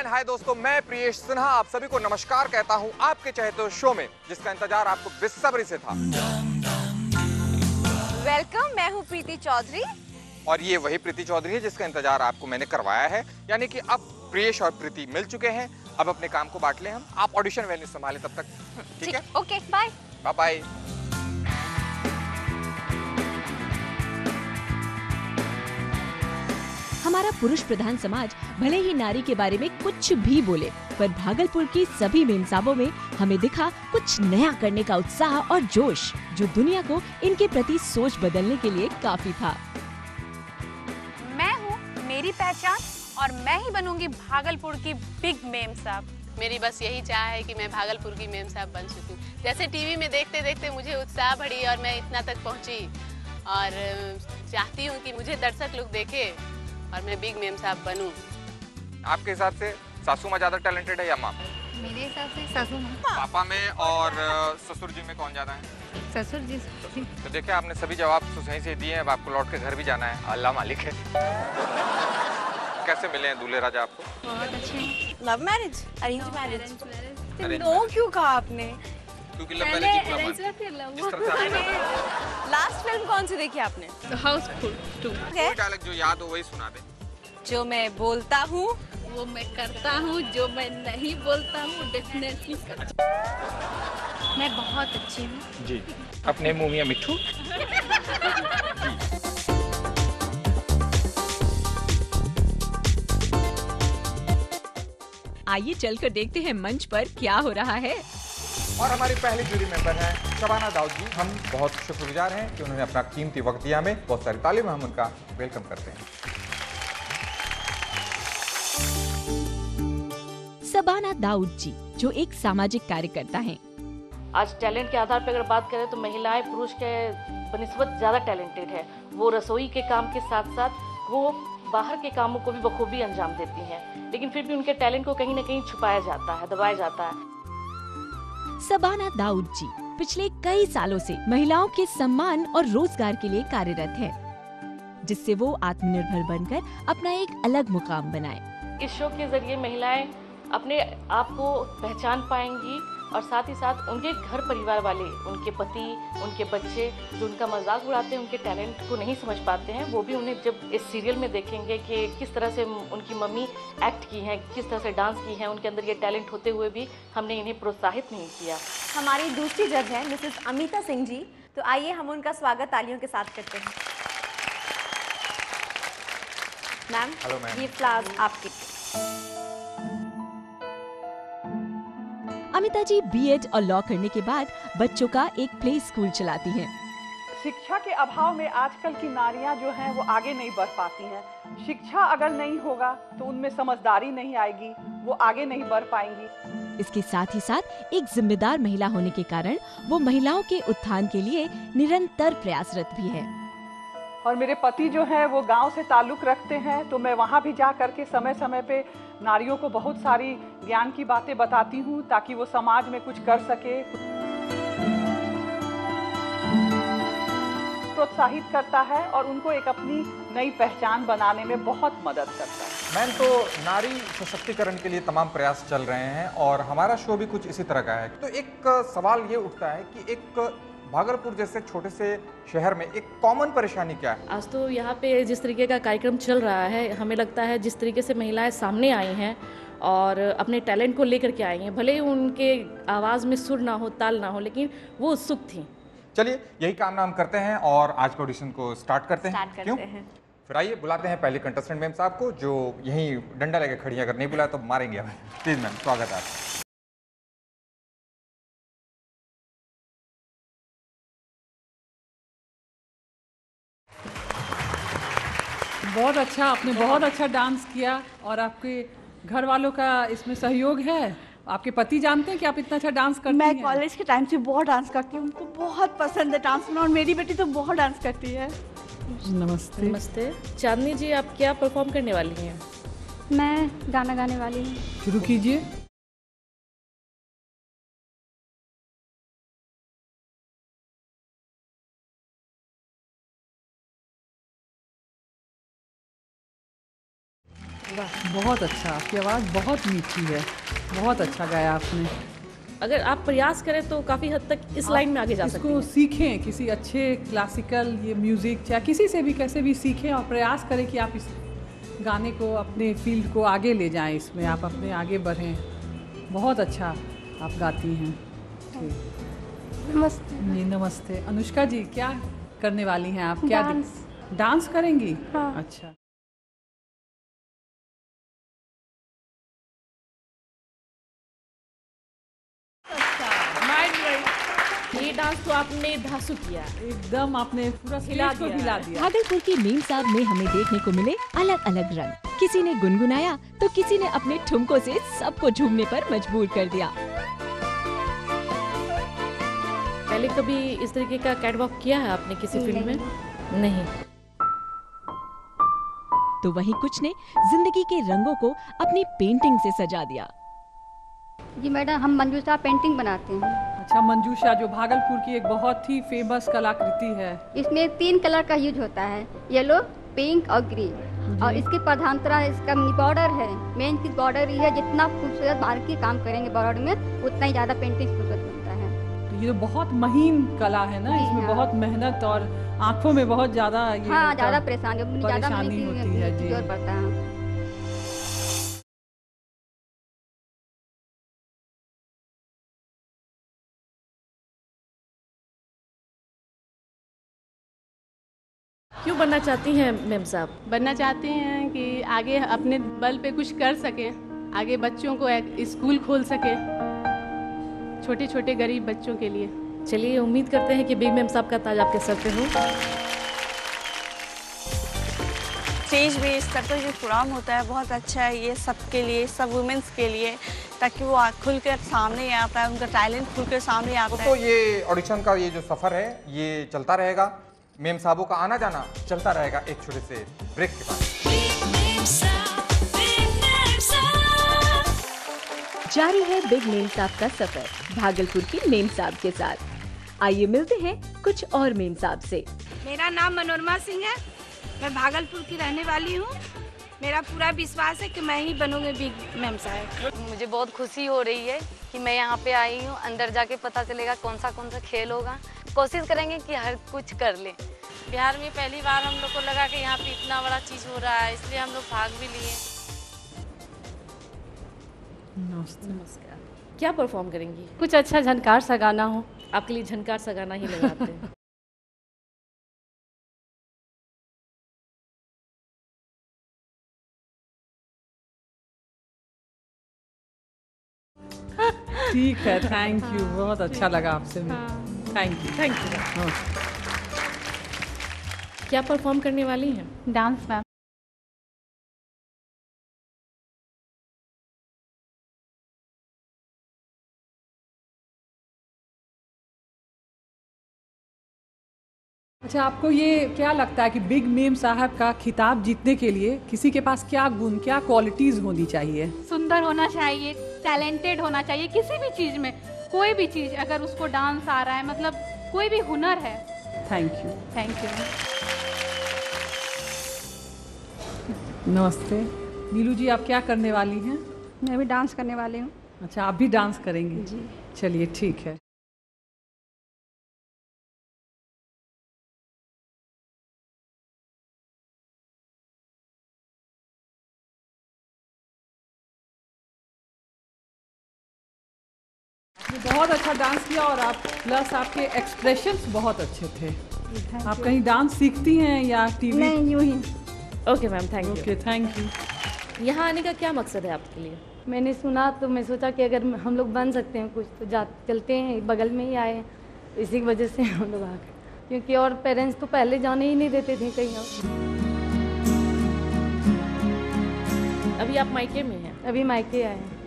हाय दोस्तों, मैं प्रियेश सिन्हा आप सभी को नमस्कार कहता हूं आपके चहेते शो में, जिसका इंतजार आपको बेसब्री से था। वेलकम, मैं हूं प्रीति चौधरी। और ये वही प्रीति चौधरी है जिसका इंतजार आपको मैंने करवाया है। यानी कि अब प्रियेश और प्रीति मिल चुके हैं। अब अपने काम को बांट लें हम। आप ऑडिशन वेन्यू संभालें तब तक, ठीक है? Okay, bye bye bye. हमारा पुरुष प्रधान समाज भले ही नारी के बारे में कुछ भी बोले, पर भागलपुर की सभी मेमसाबों में हमें दिखा कुछ नया करने का उत्साह और जोश, जो दुनिया को इनके प्रति सोच बदलने के लिए काफी था। मैं हूँ मेरी पहचान और मैं ही बनूंगी भागलपुर की बिग मेमसाब। मेरी बस यही चाह है कि मैं भागलपुर की मेमसाब बन सकूं। जैसे टीवी में देखते देखते मुझे उत्साह बढ़ी और मैं इतना तक पहुंची, और चाहती हूं कि मुझे दर्शक लोग देखे और मैं बिग मेमसाब बनूं। आपके हिसाब से सासू माँ ज्यादा टैलेंटेड है या माँ? मेरे हिसाब से सासू माँ। पापा में और ससुर जी में कौन ज्यादा है? ससुर जी। तो देखिए, आपने सभी जवाब तो सही से दिए हैं। अब आपको लौट के घर भी जाना है, अल्लाह मालिक है। कैसे मिले हैं दूल्हे राजा आपको? बहुत अच्छे। Love marriage, arrange marriage? Arrange no क्यों कहा आपने? क्योंकि लव मैरिज लास्ट फिल्म कौन सी देखी आपने? हाउसफुल 2। कोई डायलॉग जो याद हो वही सुना दे। जो मैं बोलता हूँ वो मैं करता हूँ, जो मैं नहीं बोलता हूँ डेफिनेटली करता हूँ। मैं बहुत अच्छी हूँ जी। अपने मुंह में मिठू। आइए चलकर देखते हैं मंच पर क्या हो रहा है। और हमारी पहली जूरी मेंबर हैं शबाना दाऊद जी। हम बहुत शुक्रगुजार हैं कि उन्होंने अपना कीमती वक्त दिया। हमें बहुत सारी तालीम, हम उनका वेलकम करते हैं। शबाना दाऊद जी, जो एक सामाजिक कार्यकर्ता हैं। आज टैलेंट के आधार पर अगर बात करें तो महिलाएं पुरुष के बनिस्बत ज़्यादा टैलेंटेड है। वो रसोई के काम के साथ साथ वो बाहर के कामों को भी बखूबी अंजाम देती हैं, लेकिन फिर भी उनके टैलेंट को कहीं न कहीं छुपाया जाता है, दबाया जाता है। शबाना दाऊद जी पिछले कई सालों से महिलाओं के सम्मान और रोजगार के लिए कार्यरत हैं, जिससे वो आत्मनिर्भर बनकर अपना एक अलग मुकाम बनाए। इस शो के जरिए महिलाएं अपने आप को पहचान पाएंगी और साथ ही साथ उनके घर परिवार वाले, उनके पति, उनके बच्चे जो उनका मजाक उड़ाते हैं, उनके टैलेंट को नहीं समझ पाते हैं, वो भी उन्हें जब इस सीरियल में देखेंगे कि किस तरह से उनकी मम्मी एक्ट की हैं, किस तरह से डांस की हैं, उनके अंदर ये टैलेंट होते हुए भी हमने इन्हें प्रोत्साहित नहीं किया। हमारी दूसरी जज है मिसेस अमिता सिंह जी। तो आइए हम उनका स्वागत तालियों के साथ करते हैं। Ma'am, hello ma'am. ये फ्लावर्स आपके। अमिता जी बीएड और लॉ करने के बाद बच्चों का एक प्ले स्कूल चलाती हैं। शिक्षा के अभाव में आजकल की नारियां जो हैं वो आगे नहीं बढ़ पाती हैं। शिक्षा अगर नहीं होगा तो उनमें समझदारी नहीं आएगी, वो आगे नहीं बढ़ पाएंगी। इसके साथ ही साथ एक जिम्मेदार महिला होने के कारण वो महिलाओं के उत्थान के लिए निरंतर प्रयासरत भी है। और मेरे पति जो हैं वो गांव से ताल्लुक रखते हैं, तो मैं वहां भी जा करके समय समय पे नारियों को बहुत सारी ज्ञान की बातें बताती हूँ, ताकि वो समाज में कुछ कर सके। प्रोत्साहित करता है और उनको एक अपनी नई पहचान बनाने में बहुत मदद करता है। मैम, तो नारी सशक्तिकरण के लिए तमाम प्रयास चल रहे हैं और हमारा शो भी कुछ इसी तरह का है। तो एक सवाल ये उठता है कि एक भागलपुर जैसे छोटे से शहर में एक कॉमन परेशानी क्या है? आज तो यहाँ पे जिस तरीके का कार्यक्रम चल रहा है, हमें लगता है जिस तरीके से महिलाएं सामने आई हैं और अपने टैलेंट को लेकर के आई हैं, भले ही उनके आवाज़ में सुर ना हो, ताल ना हो, लेकिन वो उत्सुक थी। चलिए, यही कामना हम करते हैं और आज के ऑडिशन को स्टार्ट करते हैं। क्यों? फिर आइए बुलाते हैं पहले कंटेस्टेंट मैम साहब को, जो यहीं डंडा लेकर खड़ी है। अगर नहीं बुलाया तो मारेंगे हमें। प्लीज मैम, स्वागत है आपका। बहुत अच्छा, आपने बहुत अच्छा डांस किया और आपके घर वालों का इसमें सहयोग है। आपके पति जानते हैं कि आप इतना अच्छा डांस करती हैं? मैं कॉलेज के टाइम से बहुत डांस करती हूँ, उनको बहुत पसंद है डांस करना, और मेरी बेटी तो बहुत डांस करती है। नमस्ते। नमस्ते। चांदनी जी, आप क्या परफॉर्म करने वाली हैं? मैं गाना गाने वाली हूँ। शुरू कीजिए। बहुत अच्छा, आपकी आवाज़ बहुत मीठी है, बहुत अच्छा गाया आपने। अगर आप प्रयास करें तो काफ़ी हद तक इस लाइन में आगे जा सकते हैं। इसको सीखें, किसी अच्छे क्लासिकल ये म्यूज़िक चाहे किसी से भी कैसे भी सीखें और प्रयास करें कि आप इस गाने को अपने फील्ड को आगे ले जाएं, इसमें आप अपने आगे बढ़ें। बहुत अच्छा आप गाती हैं। नमस्ते जी नमस्ते। अनुष्का जी क्या करने वाली हैं आप? क्या डांस करेंगी? हाँ। अच्छा। ये डांस तो आपने धांसू किया, एकदम आपने पूरा स्टेज को हिला दिया। भागलपुर की मेम साहब में हमें देखने को मिले अलग अलग रंग। किसी ने गुनगुनाया तो किसी ने अपने ठुमकों से सबको झूमने पर मजबूर कर दिया। पहले कभी इस तरीके का कैटवॉक किया है आपने किसी फिल्म में? नहीं। तो वहीं कुछ ने जिंदगी के रंगों को अपनी पेंटिंग से सजा दिया। जी मैडम, हम मंजूषा पेंटिंग बनाते हैं। अच्छा, मंजूषा जो भागलपुर की एक बहुत ही फेमस कलाकृति है। इसमें 3 कलर का यूज होता है, येलो, पिंक और ग्रीन। और इसकी प्रधानता इसका बॉर्डर है। मेन चीज बॉर्डर ही है। जितना खूबसूरत बाहर की काम करेंगे बॉर्डर में, उतना ही ज्यादा पेंटिंग खूबसूरत बनता है। तो ये बहुत महीन कला है ना, इसमें बहुत मेहनत और आंखों में बहुत ज्यादा ज्यादा परेशानी होती है जी। जोर पड़ता है। क्यों बनना चाहती हैं मैम साहब? बनना चाहते हैं कि आगे अपने बल पे कुछ कर सकें, आगे बच्चों को एक स्कूल खोल सके, छोटे छोटे गरीब बच्चों के लिए। चलिए, उम्मीद करते हैं कि बिग मैम साहब का ताज आपके सर पे हो। स्टेज पे इस तरह का जो प्रोग्राम होता है बहुत अच्छा है, ये सबके लिए, सब वुमेन्स के लिए, ताकि वो खुलकर सामने आता है, उनका टैलेंट खुलकर सामने आता है। तो ये ऑडिशन का ये जो सफर है ये चलता रहेगा। मेम साहबों का आना जाना चलता रहेगा एक छोटे से ब्रेक के बाद। जारी है बिग मेम साहब का सफर भागलपुर की मेम साहब के साथ। आइए मिलते हैं कुछ और मेम साहब से। मेरा नाम मनोरमा सिंह है, मैं भागलपुर की रहने वाली हूँ। मेरा पूरा विश्वास है कि मैं ही बनूंगी बिग मेम साहब। मुझे बहुत खुशी हो रही है कि मैं यहाँ पे आई हूँ। अंदर जाके पता चलेगा कौन सा खेल होगा। कोशिश करेंगे कि हर कुछ कर लें। बिहार में पहली बार हम लोग को लगा कि यहाँ पे इतना बड़ा चीज़ हो रहा है, इसलिए हम लोग भाग भी लिए। नमस्कार। क्या परफॉर्म करेंगी? कुछ अच्छा झनकार सा गाना हो। आपके लिए झनकार सा गाना ही लगाते हैं। ठीक है, थैंक यू, बहुत अच्छा लगा आपसे मिलकर। Thank you. क्या परफॉर्म करने वाली हैं? Dance ma'am. अच्छा, आपको ये क्या लगता है कि बिग मेम साहब का खिताब जीतने के लिए किसी के पास क्या गुण, क्या क्वालिटीज होनी चाहिए? सुंदर होना चाहिए, टैलेंटेड होना चाहिए किसी भी चीज में, कोई भी चीज, अगर उसको डांस आ रहा है, मतलब कोई भी हुनर है। Thank you. Thank you. नमस्ते। नीलू जी, आप क्या करने वाली हैं? मैं भी डांस करने वाली हूँ। अच्छा, आप भी डांस करेंगी? जी। चलिए, ठीक है। बहुत अच्छा डांस किया और आप प्लस आपके एक्सप्रेशंस बहुत अच्छे थे। आप कहीं डांस सीखती हैं या टीवी? नहीं, यूं ही। Okay ma'am, thank you. Okay, thank you. यहाँ आने का क्या मकसद है आपके लिए? मैंने सुना तो मैं सोचा कि अगर हम लोग बन सकते हैं कुछ तो चलते हैं, बगल में ही आए, तो इसी वजह से हम लोग आ गए, क्योंकि और पेरेंट्स तो पहले जाने ही नहीं देते थे कहीं और। अभी आप मायके में हैं? अभी मायके आए हैं।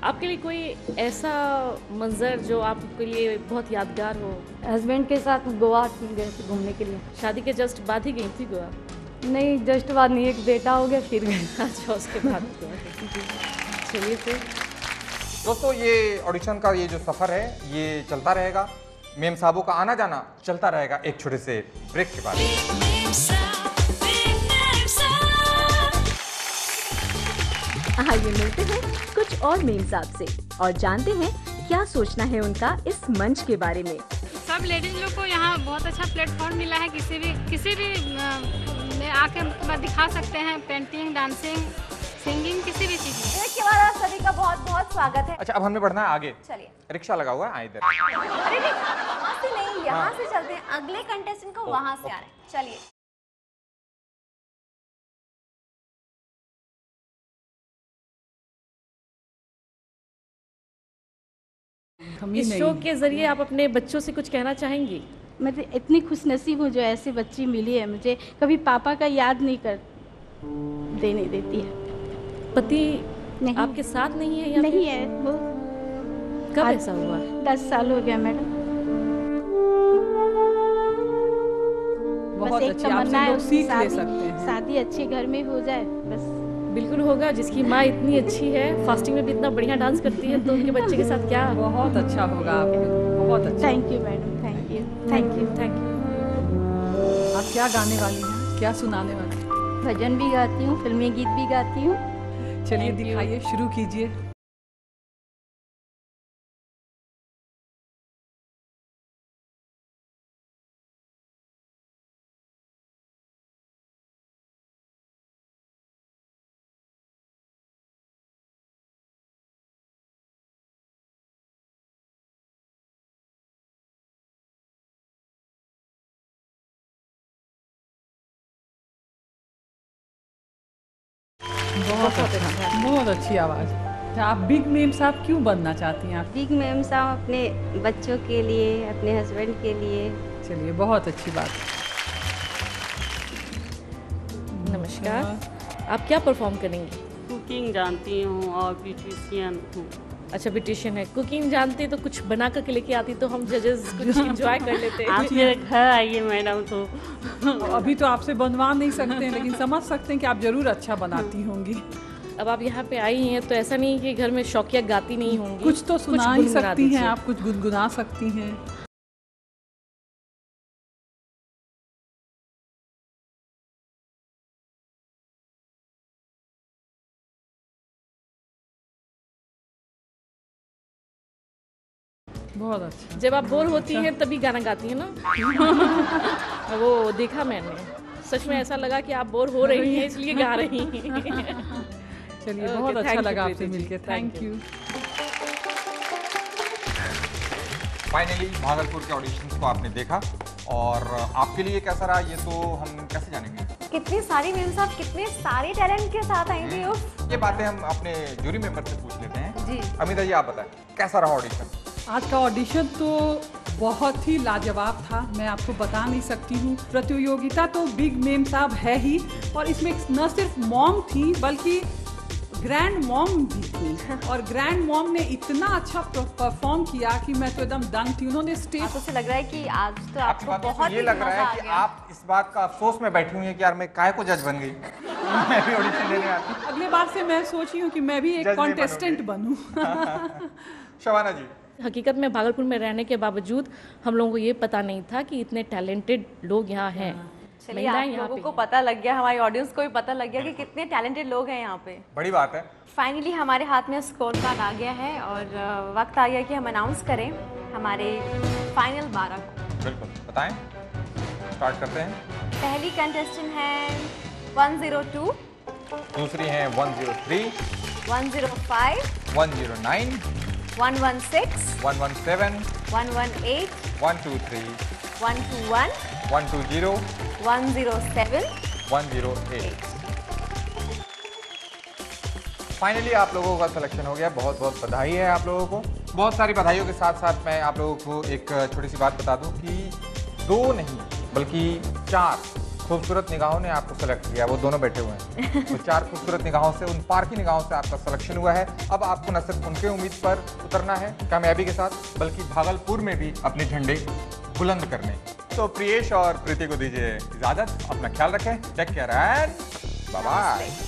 आपके लिए कोई ऐसा मंजर जो आपके लिए बहुत यादगार हो? हस्बैंड के साथ गोवा गए थे घूमने के लिए। शादी के जस्ट बाद ही गई थी गोवा? नहीं, जस्ट बाद नहीं, एक बेटा हो गया फिर गए। अच्छा, उसके बाद चलिए फिर। दोस्तों, ये ऑडिशन का ये जो सफर है ये चलता रहेगा। मेम साहबों का आना जाना चलता रहेगा एक छोटे से ब्रेक के बाद। आइए मिलते हैं कुछ और मेम साहब से और जानते हैं क्या सोचना है उनका इस मंच के बारे में। सब लेडीज लोग को यहाँ बहुत अच्छा प्लेटफॉर्म मिला है, किसी भी में आके दिखा सकते हैं, पेंटिंग, डांसिंग, सिंगिंग, किसी भी चीज में। एक के बाद आप सभी का बहुत बहुत स्वागत है। अच्छा, अब हमने बढ़ना है आगे। चलिए, रिक्शा लगा हुआ है इधर। अरे नहीं, वहाँ से नहीं, यहाँ हाँ। से चलते हैं। अगले कंटेस्टेंट को वहाँ से आ रहे हैं। चलिए। इस शो के जरिए आप अपने बच्चों से कुछ कहना चाहेंगी? मैं तो इतनी खुशनसीब हूँ जो ऐसी बच्ची मिली है मुझे। कभी पापा का याद नहीं देने देती है। पति नहीं, आपके साथ नहीं है? नहीं है वो। कब ऐसा हुआ? 10 साल हो गया मैडम। बहुत बस एक अच्छी, आपसे तमन्ना है लोग उसकी सीख ले सकते हैं। शादी अच्छे घर में हो जाए बस। बिल्कुल होगा। जिसकी माँ इतनी अच्छी है, फास्टिंग में भी इतना बढ़िया डांस करती है, तो उनके बच्चे के साथ क्या बहुत अच्छा होगा आपके, बहुत अच्छा। Thank you madam, thank you, thank you, thank you. आप क्या गाने वाली हैं, क्या सुनाने वाली? भजन भी गाती हूँ, फिल्मी गीत भी गाती हूँ। चलिए दिखाइए, शुरू कीजिए। बहुत अच्छी आवाज़। आप बिग मेम साहब क्यों बनना चाहती हैं? आप बिग मेम साहब अपने बच्चों के लिए, अपने हस्बैंड के लिए। चलिए, बहुत अच्छी बात। नमस्कार, आप क्या परफॉर्म करेंगी? कुकिंग जानती हूँ और ब्यूटिशियन हूँ। अच्छा, ब्यूटिशियन है। कुकिंग जानती तो कुछ बना कर लेके आती तो हम जजेस कुछ एंजॉय कर लेते। आप मेरे घर आइए मैडम। तो अभी तो आपसे बनवा नहीं सकते हैं, लेकिन समझ सकते हैं कि आप जरूर अच्छा बनाती होंगी। अब आप यहाँ पे आई हैं तो ऐसा नहीं कि घर में शौकिया गाती नहीं होंगी। कुछ तो सुना ही सकती हैं आप, कुछ गुनगुना सकती हैं। बहुत अच्छा। जब आप बोर होती हैं तभी गाना गाती हैं ना? वो देखा मैंने, सच में ऐसा लगा कि आप बोर हो रही हैं इसलिए गा रही हैं। चलिए, बहुत अच्छा लगा आपसे मिलके। Thank you. फाइनली भागलपुर के ऑडिशंस को आपने देखा और आपके लिए कैसा रहा ये तो हम कैसे जानेंगे? कितनी सारी मेम साहब, कितने सारे टैलेंट के साथ आई थी। ये बातें हम अपने जूरी मेंबर से पूछ लेते हैं। जी अमिता जी, आप बताएं कैसा रहा ऑडिशन? आज का ऑडिशन तो बहुत ही लाजवाब था, मैं आपको बता नहीं सकती हूँ। प्रतियोगिता तो बिग मेम साहब है ही, और इसमें न सिर्फ मॉम थी बल्कि ग्रैंड मॉम भी थी। और ग्रैंड मॉम ने इतना अच्छा परफॉर्म किया कि मैं तो एकदम दंग थी। उन्होंने स्टेज, आपको से लग रहा है कि आज तो आपको बहुत ये लग रहा है कि आप इस बात का अफसोस में बैठी हुई हैं कि यार मैं काहे को जज बन गई। मैं भी ऑडिशन देने आती। अगले बार से मैं सोची हूँ कि मैं भी एक कॉन्टेस्टेंट बनूं। शबाना जी, हकीकत में भागलपुर में रहने के बावजूद हम लोगों को ये पता नहीं था कि इतने टैलेंटेड लोग यहाँ हैं। चलिए, आप लोगों को पता लग गया, हमारी ऑडियंस को भी पता लग गया कि कितने टैलेंटेड लोग हैं यहाँ पे। बड़ी बात है। फाइनली हमारे हाथ में स्कोर कार्ड आ गया है और वक्त आ गया कि हम अनाउंस करें हमारे फाइनल 12 को। बिल्कुल, बताएं, स्टार्ट करते हैं। पहली कंटेस्टेंट है 102, दूसरी है 103, 105, 109, 116, 117, 118, 123, 121, 120, 107, 108। फाइनली आप लोगों का सिलेक्शन हो गया। बहुत बहुत बधाई है आप लोगों को। बहुत सारी बधाइयों के साथ साथ मैं आप लोगों को एक छोटी सी बात बता दूं कि 2 नहीं बल्कि 4 खूबसूरत निगाहों ने आपको सेलेक्ट किया। वो दोनों बैठे हुए हैं। तो 4 खूबसूरत निगाहों से, उन पारखी निगाहों से आपका सिलेक्शन हुआ है। अब आपको न सिर्फ उनके उम्मीद पर उतरना है कामयाबी के साथ, बल्कि भागलपुर में भी अपने झंडे बुलंद करने। तो प्रियेश और प्रीति को दीजिए इजाजत। अपना ख्याल रखें। Take care and bye bye.